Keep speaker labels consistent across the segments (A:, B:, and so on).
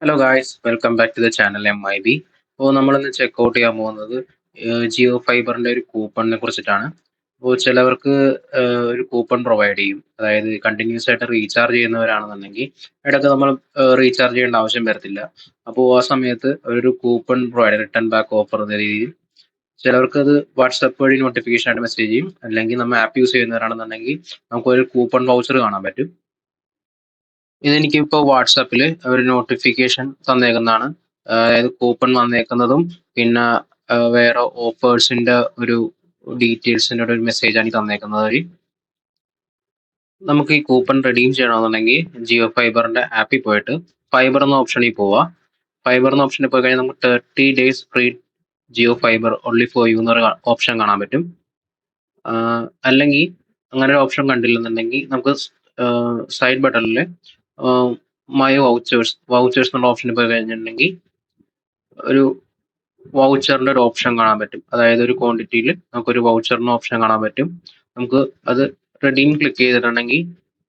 A: Hello guys, welcome back to the channel MIB. അപ്പോൾ നമ്മളിന്ന് checkout ചെയ്യാൻ പോകുന്നത് ജിയോ ഫൈബറിന്റെ ഒരു കൂപ്പണിനെ കുറിച്ചിട്ടാണ്. അപ്പോൾ ചിലവർക്ക് ഒരു കൂപ്പൺ പ്രൊവൈഡ് ചെയ്യും. അതായത് കണ്ടിന്യൂസ് ആയിട്ട് റീചാർജ് ചെയ്യുന്നവരാണെന്നുണ്ടെങ്കിൽ ഇടയ്ക്ക് നമ്മൾ റീചാർജ് ചെയ്യേണ്ട ആവശ്യം വരത്തില്ല. അപ്പോൾ ആ സമയത്ത് ഒരു coupon provide return back offer എന്ന രീതിയിൽ ചിലവർക്ക് അത് വാട്സപ്പ് വഴി നോട്ടിഫിക്കേഷൻ ആയിട്ട് മെസ്സേജ് ചെയ്യും. അല്ലെങ്കിൽ നമ്മൾ ആപ്പ് യൂസ് ചെയ്യുന്നവരാണെന്നുണ്ടെങ്കിൽ നമുക്കൊരു കൂപ്പൺ വൗച്ചർ കാണാൻ പറ്റും. ഇതെനിക്കിപ്പോൾ വാട്സാപ്പിൽ ഒരു നോട്ടിഫിക്കേഷൻ തന്നേക്കുന്നതാണ്. അതായത് കൂപ്പൺ വന്നേക്കുന്നതും പിന്നെ വേറെ ഓഫേഴ്സിന്റെ ഒരു ഡീറ്റെയിൽസിന്റെ ഒരു മെസ്സേജാണ് ഈ തന്നേക്കുന്നത് വഴി. നമുക്ക് ഈ കൂപ്പൺ റെഡീം ചെയ്യണമെന്നുണ്ടെങ്കിൽ ജിയോ ഫൈബറിന്റെ ആപ്പിൽ പോയിട്ട് ഫൈബർ എന്ന ഓപ്ഷനിൽ പോവുക. ഫൈബർ എന്ന ഓപ്ഷനിൽ പോയി കഴിഞ്ഞാൽ നമുക്ക് 30 days free Jio fiber only for you എന്നൊരു ഓപ്ഷൻ കാണാൻ പറ്റും. അല്ലെങ്കിൽ അങ്ങനെ ഒരു ഓപ്ഷൻ കണ്ടില്ലെന്നുണ്ടെങ്കിൽ നമുക്ക് സൈഡ് ബട്ടണിൽ മൈ വൗച്ചേഴ്സ് എന്നുള്ള ഓപ്ഷനിൽ പോയി കഴിഞ്ഞിട്ടുണ്ടെങ്കിൽ ഒരു വൗച്ചറിന്റെ ഒരു ഓപ്ഷൻ കാണാൻ പറ്റും. അതായത് ഒരു ക്വാണ്ടിറ്റിയിൽ നമുക്കൊരു വൗച്ചറിന്റെ ഓപ്ഷൻ കാണാൻ പറ്റും. നമുക്ക് അത് റെഡീം ക്ലിക്ക് ചെയ്തിട്ടുണ്ടെങ്കിൽ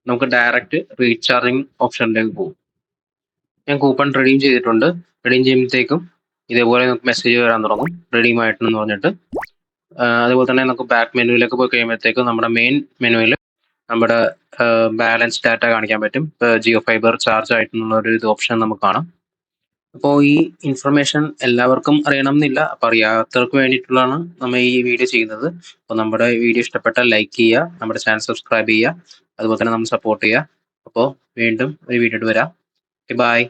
A: നമുക്ക് ഡയറക്റ്റ് റീചാർജിങ് ഓപ്ഷനിലേക്ക് പോകും. ഞാൻ കൂപ്പൺ റെഡീം ചെയ്തിട്ടുണ്ട്. റെഡീം ചെയ്യുമ്പോഴത്തേക്കും ഇതേപോലെ നമുക്ക് മെസ്സേജ് വരാൻ തുടങ്ങും, റെഡീം ആയിട്ടെന്ന് പറഞ്ഞിട്ട്. അതുപോലെ തന്നെ നമുക്ക് ബാക്ക് മെനുവിലേക്ക് പോയി കഴിയുമ്പോഴത്തേക്കും നമ്മുടെ മെയിൻ മെനുവിൽ നമ്മുടെ ബാലൻസ് ഡാറ്റ കാണിക്കാൻ പറ്റും. ജിയോ ഫൈബർ ചാർജ് ആയിട്ടുള്ള ഒരു ഓപ്ഷൻ നമുക്ക് കാണാം. അപ്പോൾ ഈ ഇൻഫർമേഷൻ എല്ലാവർക്കും അറിയണം എന്നില്ല. അപ്പോൾ അറിയാത്തവർക്ക് വേണ്ടിയിട്ടുള്ളതാണ് നമ്മൾ ഈ വീഡിയോ ചെയ്യുന്നത്. അപ്പോൾ നമ്മുടെ വീഡിയോ ഇഷ്ടപ്പെട്ടാൽ ലൈക്ക് ചെയ്യുക, നമ്മുടെ ചാനൽ സബ്സ്ക്രൈബ് ചെയ്യുക, അതുപോലെ തന്നെ നമ്മൾ സപ്പോർട്ട് ചെയ്യുക. അപ്പോൾ വീണ്ടും ഒരു വീഡിയോ വരാം. ബൈ.